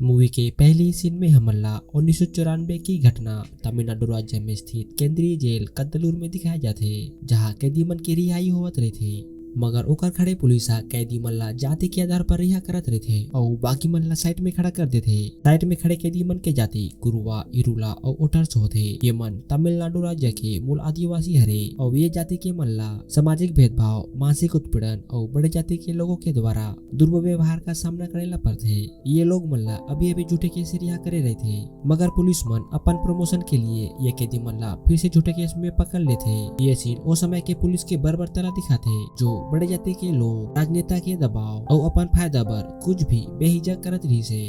Movie के पहले scene में हमला 1994 की घटना तमिलनाडु राज्य में स्थित केंद्रीय जेल कद्दलूर में दिखाया जाते, जहां कैदी मन की रिहाई होवत रही थे। मगर ओकर खड़े पुलिस कैदी मन ला जाति के आधार पर रिहा करत रहे थे और बाकी मन ला साइड में खड़ा कर देते। साइड में खड़े कैदी मन के जाति कुरुवा, इरुला और ओटर्स होते। ये मन तमिलनाडु राज्य के मूल आदिवासी हरे और ये जाति के मन ला सामाजिक भेदभाव, मानसिक उत्पीड़न और बड़े जाति के लोगों के द्वारा दुर्व्यवहार का सामना करे ला पड़ते। ये लोग मन ला अभी अभी झूठे केस से रिहा करे रहे थे, मगर पुलिस मन अपन प्रमोशन के लिए ये कैदी मन ला फिर से झूठे केस में पकड़ लेते। ये सीन उस समय के पुलिस के बर्बरता दिखाते, जो बड़े जाति के लोग राजनेता के दबाव और अपन फायदा पर कुछ भी बेहिजक करत रही से।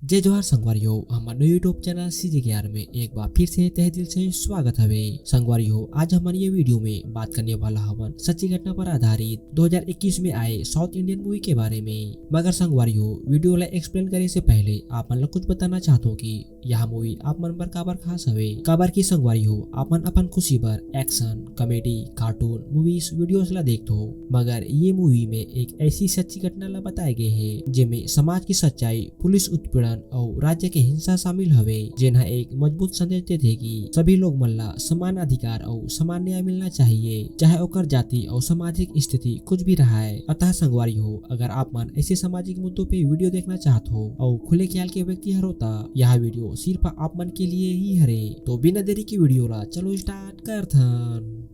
जय जोहार संगवारियों, हमारे यूट्यूब चैनल CJ में एक बार फिर से तहे दिल से स्वागत हवे। संगवारियों, आज हमारे ये वीडियो में बात करने वाला हवन सच्ची घटना पर आधारित 2021 में आए साउथ इंडियन मूवी के बारे में। मगर संगवारियों, वीडियो ला एक्सप्लेन करे से पहले आप मन कुछ बताना चाहता हूँ कि यह मूवी आप मन पर काबर खास हवे। काबर की संगवारियों, आप मन अपन खुशी पर action, comedy, cartoon, movies, videos ला देखते हो, मगर ये मूवी में एक ऐसी सच्ची घटना ला बताए गए है जिसमें समाज की सच्चाई, पुलिस उत्पीड़न और राज्य के हिंसा शामिल हवे, जिन्हें एक मजबूत संदेश देते कि सभी लोग मन ला समान अधिकार और समान न्याय मिलना चाहिए, चाहे ओकर जाति और सामाजिक स्थिति कुछ भी रहा है। अतः संगवारी हो, अगर आप मन ऐसे सामाजिक मुद्दों पे वीडियो देखना चाहते हो और खुले ख्याल के व्यक्ति हरोता, यह वीडियो सिर्फ आप मन के लिए ही हरे। तो बिना देरी की वीडियो ला चलो स्टार्ट करथन।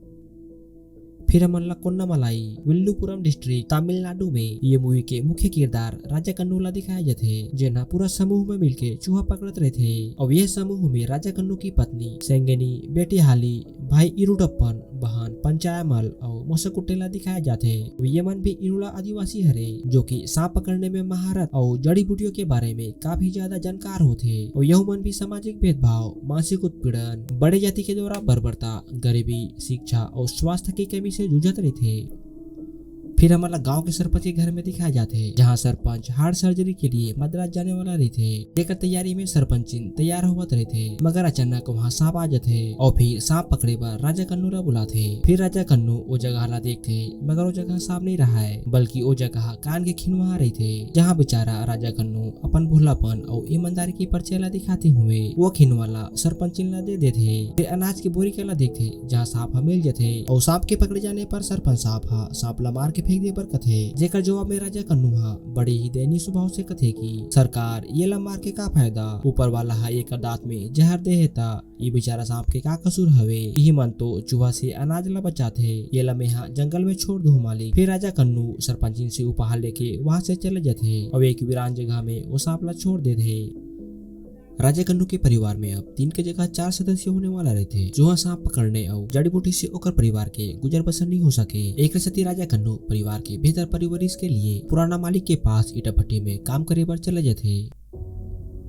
फिर हमन ला कोन्नामलाई, विल्लुपुरम डिस्ट्रिक्ट, तमिलनाडु में ये मूवी के मुख्य किरदार राजा कन्नू ला दिखाए जाते, जिन्हा पूरा समूह में मिलके चूहा पकड़त रहे थे। और यह समूह में राजा कन्नू की पत्नी सेंगनी, बेटी हाली, भाई इरुडप्पन, बहन पंचायमल और मोसकुटेला दिखाए जाते। ये मन भी इरुला आदिवासी हरे, जो कि सांप पकड़ने में महारत और जड़ी बूटियों के बारे में काफी ज्यादा जानकार होते। और यह मन भी सामाजिक भेदभाव, मानसिक उत्पीड़न, बड़े जाति के द्वारा बर्बरता, गरीबी, शिक्षा और स्वास्थ्य की कमी से जूझत रहे थे। फिर हमारा गांव के सरपंच के घर में दिखाए जाते, जहां सरपंच हार्ट सर्जरी के लिए मद्रास जाने वाला रहे थे। लेकर तैयारी में सरपंच तैयार होवत रहे थे, मगर अचानक वहां सांप आ जाते और फिर सांप पकड़े पर राजा कन्नू रा बुलाते। फिर राजा कन्नू वो जगह ला देखते, मगर वो जगह सांप नहीं रहा है, बल्कि वो जगह कान के खिनवा रही थे, जहाँ बेचारा राजा कन्नू अपन भोलापन और ईमानदारी की परिचय दिखाते हुए वो खिनवाला सरपंच ला दे देते। फिर अनाज की बोरी के ला देखते, जहाँ सांप मिल जाते और सांप के पकड़े जाने पर सरपंच सांप ला मार के फेंक दे पर कथे, जेकर जवाब में राजा कन्नू बड़े ही दयनीय स्वभाव से कथे कि सरकार ये ला मार के का फायदा, ऊपर वाला एक दांत में जहर दे हेता, ये बेचारा सांप के का कसूर हवे। यही मन तो चूहा से अनाज ला बचाते, ये ला मैं जंगल में छोड़ दू मालिक। फिर राजा कन्नू सरपंच से उपहार लेके वहाँ से चले जाते और एक वीरान जगह में वो सांप ला छोड़ देते। राजा कन्नू के परिवार में अब 3 के जगह 4 सदस्य होने वाला रहे थे, जो सांप पकड़ने और जड़ी बूटी से ओकर परिवार के गुजर बसर नहीं हो सके। एक सती राजा कन्नू परिवार के बेहतर परिवरिश के लिए पुराना मालिक के पास ईटा भट्टी में काम करे पर चले जाते।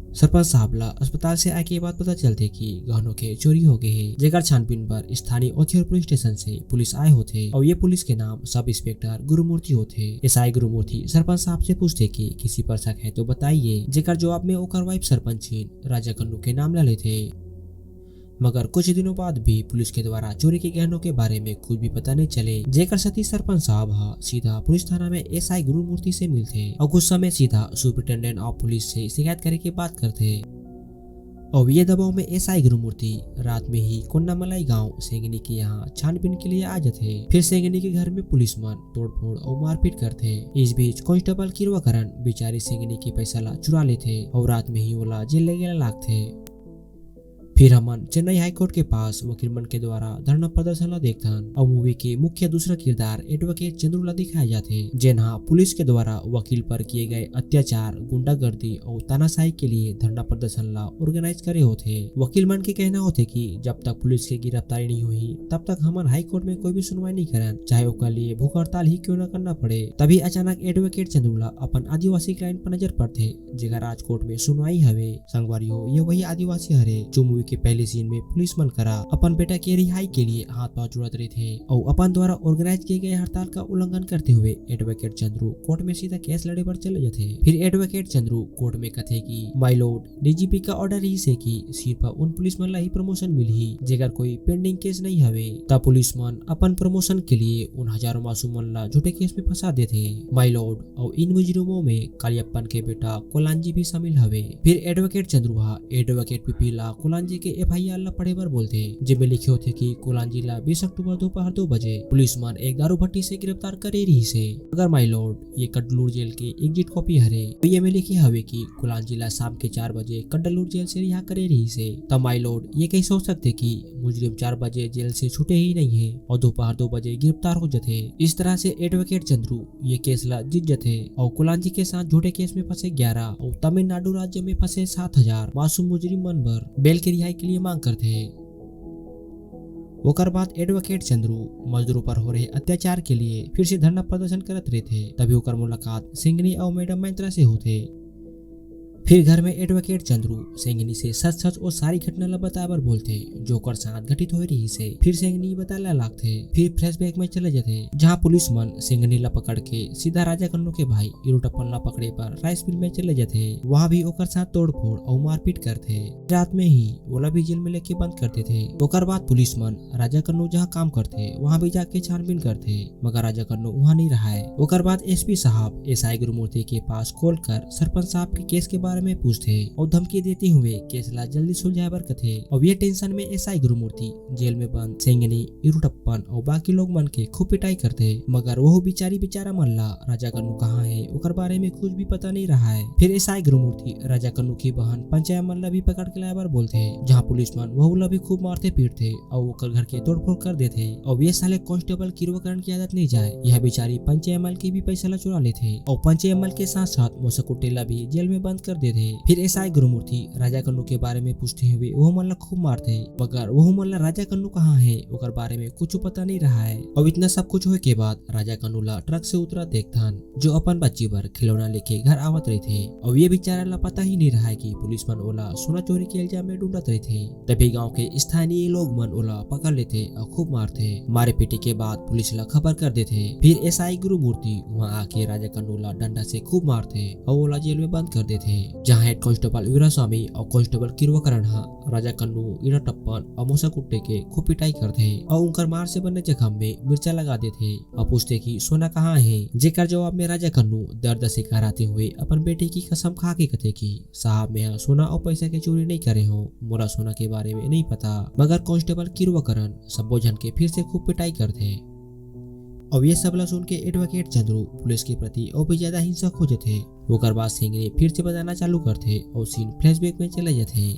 सरपंच साहब ला अस्पताल से आए के बाद पता चलते कि गहनों के चोरी हो गए है, जेकर छानबीन पर स्थानीय ओथियर पुलिस स्टेशन से पुलिस आए होते और ये पुलिस के नाम सब इंस्पेक्टर गुरुमूर्ति होते। एसआई गुरुमूर्ति सरपंच साहब से पूछते कि किसी पर शक है तो बताइए, जेकर जवाब में ओकर वाइफ सरपंच राजा कन्नू के नाम ला लेते। मगर कुछ दिनों बाद भी पुलिस के द्वारा चोरी के गहनों के बारे में कुछ भी पता नहीं चले, जेकर सती सरपंच साहब सीधा पुलिस थाना में एसआई गुरुमूर्ति से मिलते और कुछ समय सीधा सुपरिटेंडेंट ऑफ पुलिस से शिकायत करे की बात करते। और ये दबाव में एसआई गुरुमूर्ति रात में ही कोन्नामलाई गांव सेंगनी के यहाँ छानबीन के लिए आ जाते। फिर सेंगनी के घर में पुलिस मन तोड़फोड़ और मारपीट करते। इस बीच कांस्टेबल किरवाकरण बेचारी सेंगनी के पैसा ला चुरा लेते और रात में ही वो जेल ले गए लागते। फिर हमन चेन्नई हाईकोर्ट के पास वकील मन के द्वारा धरना प्रदर्शन ला देखथन और मूवी के मुख्य दूसरा किरदार एडवोकेट चंद्रू ला दिखाए जाते, जिन्हा पुलिस के द्वारा वकील पर किए गए अत्याचार, गुंडागर्दी और तानाशाही के लिए धरना प्रदर्शन ला ऑर्गेनाइज करे होते। वकील मन के कहना होते कि जब तक पुलिस की गिरफ्तारी नहीं हुई तब तक हमन हाईकोर्ट में कोई भी सुनवाई नहीं करन, चाहे उसके लिए भूख हड़ताल ही क्यों न करना पड़े। तभी अचानक एडवोकेट चंद्रू ला अपन आदिवासी क्लाइंट पर नजर पड़ते, जेकर राजकोट में सुनवाई हवे। संगवारी हो, ये वही आदिवासी हरे जो मूवी के पहले सीन में पुलिस मन करा अपन बेटा के रिहाई के लिए हाथ पांव जोड़त रहे थे और अपन द्वारा ऑर्गेनाइज किए गए हड़ताल का उल्लंघन करते हुए एडवोकेट चंद्रू कोर्ट में सीधा केस लड़े पर चले जाते। फिर एडवोकेट चंद्रू कोर्ट में कथे की माय लॉर्ड डीजीपी का ऑर्डर ही से कि सिर्फ उन पुलिस मन ला ही प्रमोशन मिली जेकर कोई पेंडिंग केस नहीं हवे। तब पुलिस मन अपन प्रमोशन के लिए उन हजारों मासूम मन ला झूठे केस में फंसा देते माय लॉर्ड और इन मुजरिमों में कालियप्पन के बेटा कोलांजी भी शामिल हवे। फिर एडवोकेट चंद्रुहा एडवोकेट पीपी ला कोलांजी के एफआईआर ला पढ़े पर बोलते जिसमें लिखे होते कि कोलांजी ला 20 अक्टूबर दोपहर 2 बजे पुलिस मन एक दारू भट्टी से गिरफ्तार करे रही से। अगर माय लॉर्ड ये कड्डलूर जेल के एग्जिट कॉपी हरे तो ये में लिखे हवे कि कोलांजी ला शाम के 4 बजे कड्डलूर जेल से रिहा करे रही से। तब माय लॉर्ड ये कहीं सोच सकते कि मुजरिम 4 बजे जेल से छूटे ही नहीं है और दोपहर 2 बजे गिरफ्तार हो जाते। इस तरह से एडवोकेट चंद्रू ये केस ला जीत जाते और कोलांजी के साथ झूठे केस में फंसे 11 और तमिलनाडु राज्य में फंसे 7000 मासूम मुजरिम मन पर बेल की रिहाई के लिए मांग करते। ओकर बाद एडवोकेट चंद्रू मजदूरों पर हो रहे अत्याचार के लिए फिर से धरना प्रदर्शन करत रहे थे। तभी ओकर मुलाकात सिंघनी और मैडम मैत्रा से होते। फिर घर में एडवोकेट चंद्रू सिंघनी से सच सच और सारी घटना ला बताबर बोलते जो ओकर साथ घटित हो रही से। फिर सिंघनी बताला लागते। फिर फ्लैशबैक में चले जाते जहाँ पुलिस मन सिंघनी ला पकड़ के सीधा राजा कन्नू के भाई इरुटप्पन ला पकड़े पर राइस मिल में चले जाते। वहाँ भी ओकर साथ तोड़फोड़ और मारपीट करते। रात में ही ओला भी जेल में लेके बंद करते थे। ओकर बाद पुलिस मन राजा कन्नू जहाँ काम करते वहाँ भी जाके छानबीन करते मगर राजा कन्नू वहाँ नहीं रहा है। ओकर बाद एसपी साहब एसआई गुरुमूर्ति के पास कॉल कर सरपंच साहब के केस के बारे में पूछते और धमकी देते हुए केस ला जल्दी सुलझाए बर कथे। और ये टेंशन में एसआई गुरुमूर्ति जेल में बंद सिंघनी इरुटप्पन और बाकी लोग मन के खूब पिटाई करते मगर वो बेचारा मन ला राजा कन्नू कहाँ है ओकर बारे में कुछ भी पता नहीं रहा है। फिर एसआई गुरुमूर्ति राजा कन्नू की बहन पंचायत मन ला भी पकड़ के लाए बर बोलते जहाँ पुलिस मन वहू ला भी खूब मारते पीटते और ओकर घर के तोड़फोड़ कर देते। और ये साले कांस्टेबल किरवाकरण की आदत नहीं जाए यह बेचारी पंचायत की भी पैसा ला चुरा लेते और पंचायत के साथ साथ मोसकुटेला भी जेल में बंद कर देते। फिर एसआई गुरुमूर्ति राजा कन्नू के बारे में पूछते हुए वो मन ला खूब मारते मगर वो मन ला राजा कन्नू कहाँ है ओकर बारे में कुछ पता नहीं रहा है। और इतना सब कुछ होए के बाद राजा कन्नू ला ट्रक से उतरा देखथन जो अपन बच्ची पर खिलौना लेके घर आवत रहे थे और ये बेचारा ला पता ही नहीं रहा है कि पुलिस मन ओला सोना चोरी के इल्जाम में ढूंढत रहे थे। तभी गाँव के स्थानीय लोग मन ओला पकड़ लेते और खूब मारते। मारे पीटे के बाद पुलिस ला खबर कर देते। फिर एसआई गुरुमूर्ति वहाँ आके राजा कन्नू ला डंडा से खूब मारते और ओला जेल में बंद कर देते जहाँ हेड कांस्टेबल वीरास्वामी और कांस्टेबल किरवाकरण राजा कन्नू इरुटप्पन और मोसकुट्टे के खूब पिटाई करते और उनकर मार से बने जख्म में मिर्चा लगा देते और पूछते कि सोना कहाँ है। जेकर जवाब में राजा कन्नू दर्द से कराते हुए अपन बेटे की कसम खा के कथे कि साहब मैं सोना और पैसा के चोरी नहीं करे हो मोरा सोना के बारे में नहीं पता। मगर कांस्टेबल किरवाकरण संबोधन के फिर से खूब पिटाई करते। अब ये सब सुन के एडवोकेट चंद्रू पुलिस के प्रति और भी ज्यादा हिंसक हो जाते। ओकर बाद सिंघनी फिर से बताना चालू करते और सीन फ्लैशबैक में चले जाते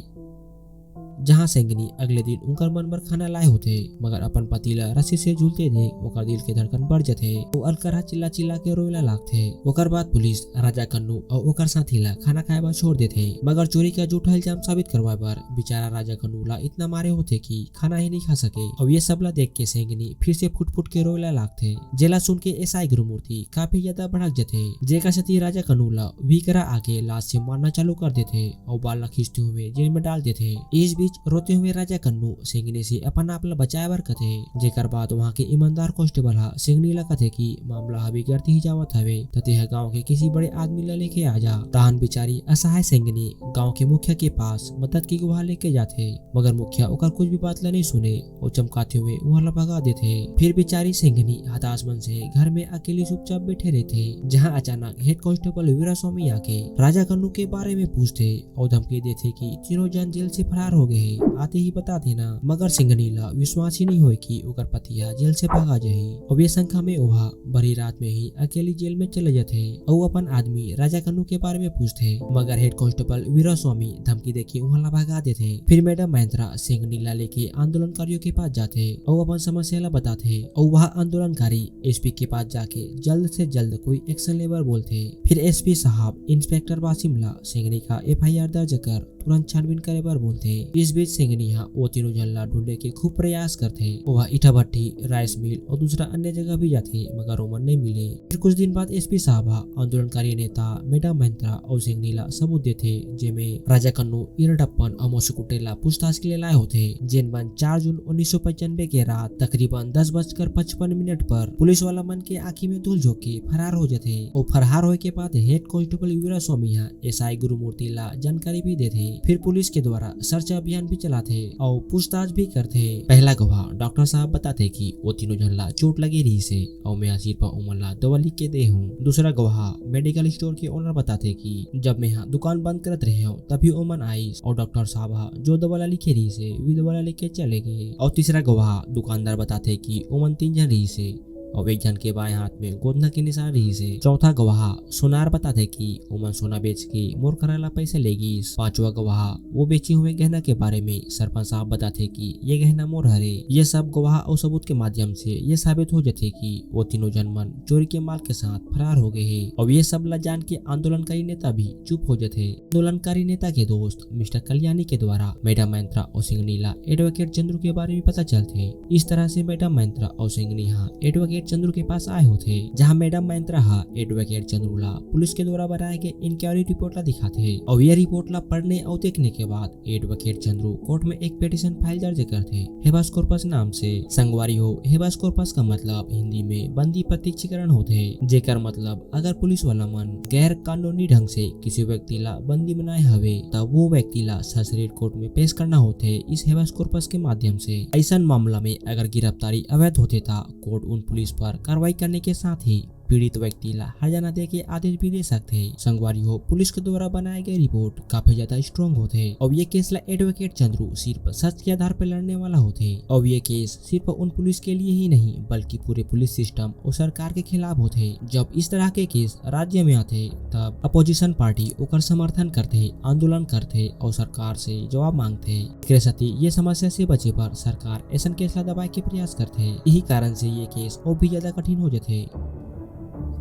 जहाँ सिंघनी अगले दिन उनकर मन भर खाना लाए होते मगर अपन पति ला रस्सी से झूलते देख ओकर दिल के धड़कन बढ़ जाते वो अलकरा चिल्ला चिल्ला के रोला लागते। ओकर बाद पुलिस राजा कन्नू और ओकर साथी ला खाना खाए बर छोड़ देते मगर चोरी का झूठा इल्जाम साबित करवाए बर बेचारा राजा कन्नू ला इतना मारे होते कि खाना ही नहीं खा सके। और ये सब ला देख के सिंघनी फिर से फुट फुट के रोला लागते। जेला सुन के एसआई गुरुमूर्ति काफी ज्यादा भड़क जाते जेकर साथी राजा कन्नू ला वीकरा आके लाश से मारना चालू कर देते और बाल ला खींचते हुए जेल में डाल देते। इस बीच रोते हुए राजा कन्नू सिंघनी से अपन आप ला बचाए बर कथे। जेकर बाद वहाँ के ईमानदार कांस्टेबल सिंघनी ला कथे कि मामला अभी गिरती ही जावत हवे तते गाँव के किसी बड़े आदमी ला लेके आ जा। तहन बेचारी असहाय सिंघनी गाँव के मुखिया के पास मदद की गुहार लेके जाते मगर मुखिया ओकर कुछ भी बात ला नहीं सुने और चमकाते हुए वहाँ ला भगा देते। फिर बेचारी सिंघनी हताश मन से घर में अकेली चुपचाप बैठे रहते जहाँ अचानक हेड कांस्टेबल वीरास्वामी आके राजा कन्नू के बारे में पूछते और धमकी देते कि तीनों जन जेल से फरार हो गए आते ही बता देना। मगर सिंघनी ला विश्वास ही नहीं होए कि ओकर पतिया जेल से भागा जाही। और ये शंका में ओहा बड़ी रात में ही अकेली जेल में चले जाते और अपन आदमी राजा कन्नू के बारे में पूछते मगर हेड कांस्टेबल वीरास्वामी धमकी देके वहाँ ला भगा देते। फिर मैडम मैत्रा सिंघनी ला लेके आंदोलनकारियों के पास जाते और अपन समस्या ला बताते और वह आंदोलनकारी एसपी के पास जाके जल्द से जल्द कोई एक्शन लेबर बोलते। फिर एसपी साहब इंस्पेक्टर वासिम ला सिंघनी का एफआईआर दर्ज कर तुरंत छानबीन करे पर बोलते। इस बीच सिंघनिया वो तीनों जल्ला ढूंढने के खूब प्रयास करते। वह ईटा भट्टी, राइस मिल और दूसरा अन्य जगह भी जाते मगर ओमन नहीं मिले। फिर कुछ दिन बाद एसपी साहबा आंदोलनकारी नेता मैडम महिंद्रा और सिंघनीला सबूत देते जिनमें राजा कन्नू, इरडप्पन और मोसकुटेला पूछताछ के लिए लाए होते। जिनमन 4 जून 1995 के रात तकरीबन 10:55 पर पुलिस वाला मन के आँखी में धूल झोंक के फरार हो जाते और फरार होने के बाद हेड कांस्टेबल वीरा स्वामी एसआई गुरुमूर्ति ला जानकारी भी देते। फिर पुलिस के द्वारा सर्च अभियान भी चलाते और पूछताछ भी करते। पहला गवाह डॉक्टर साहब बताते कि वो तीनों झल्ला चोट लगी रही से और मैं सिर पर उमरला दवा लिख के दे हूँ। दूसरा गवाह मेडिकल स्टोर के ओनर बताते कि जब मैं यहाँ दुकान बंद करत रहे हूँ तभी ओमन आई और डॉक्टर साहब जो दवा लिखे रही से वी दवा लिख के चले गए। और तीसरा गवाह दुकानदार बताते कि ओमन 3 जन रही से और एक जन के बाएं हाथ में गोदना के निशान रही से। चौथा गवाह सोनार बताते कि ओमन सोना बेच के मोर कराला पैसे लेगी। पांचवा गवाह वो बेचे हुए गहना के बारे में सरपंच साहब बताते कि ये गहना मोर हरे। ये सब गवाह और सबूत के माध्यम से ये साबित हो जाते कि वो तीनों जनमन चोरी के माल के साथ फरार हो गए हैं। और ये सब जान के आंदोलनकारी नेता भी चुप हो जाते। आंदोलनकारी नेता के दोस्त मिस्टर कल्याणी के द्वारा मैडम महिंद्रा और सिंघनीला एडवोकेट चंद्रू के बारे में पता चलते। इस तरह से मैडम महिंद्रा और सिंघनीला एडवोकेट चंद्रू के पास आए होते जहां मैडम महिंद्रा एडवोकेट चंद्रूला पुलिस के द्वारा बनाए गए इंक्वायरी रिपोर्ट ला दिखाते और यह रिपोर्ट ला पढ़ने और देखने के बाद एडवोकेट चंद्रू कोर्ट में एक पिटीशन फाइल दर्ज करते हेबास कॉर्पस नाम से। संगवारी हो हेबास कॉर्पस का मतलब हिंदी में बंदी प्रत्यक्षीकरण होते जेकर मतलब अगर पुलिस वाला मन गैर कानूनी ढंग से किसी व्यक्ति ला बंदी बनाए हवे तब वो व्यक्ति ला सशरीर कोर्ट में पेश करना होते इस हेबास कॉर्पस के माध्यम से। ऐसा मामला में अगर गिरफ्तारी अवैध होते था कोर्ट उन पुलिस पर कार्रवाई करने के साथ ही पीड़ित व्यक्ति ला हर्जाना दे के आदेश भी दे सकते हैं। संगवारी हो पुलिस के द्वारा बनाए गए रिपोर्ट काफी ज्यादा स्ट्रॉन्ग होते और ये केस ला एडवोकेट चंद्रू सिर्फ सच के आधार पर लड़ने वाला होते और ये केस सिर्फ उन पुलिस के लिए ही नहीं बल्कि पूरे पुलिस सिस्टम और सरकार के खिलाफ होते। जब इस तरह के केस राज्य में आते तब अपोजिशन पार्टी ओकर समर्थन करते, आंदोलन करते और सरकार से जवाब मांगते। ये समस्या से बचे पर सरकार ऐसा केस ला दबाए के प्रयास करते। यही कारण से ये केस और भी ज्यादा कठिन हो जाते।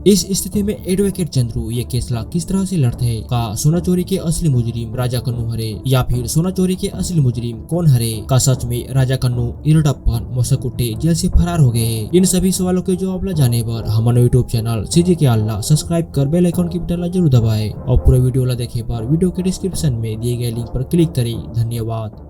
इस स्थिति में एडवोकेट चंद्रू ये केस ला किस तरह से लड़ते हैं का सोना चोरी के असली मुजरिम राजा कन्नू हरे या फिर सोना चोरी के असली मुजरिम कौन हरे का सच में राजा कन्नू, इरडप्पन, मोसकुटे जेल से फरार हो गए। इन सभी सवालों के जवाब ला जाने पर हमारे यूट्यूब चैनल सीजे के अल्लाह सब्सक्राइब कर बेल आइकन की बटन ला जरूर दबाए और पूरा वीडियो ला देखे पर वीडियो के डिस्क्रिप्शन में दिए गए लिंक पर क्लिक करें। धन्यवाद।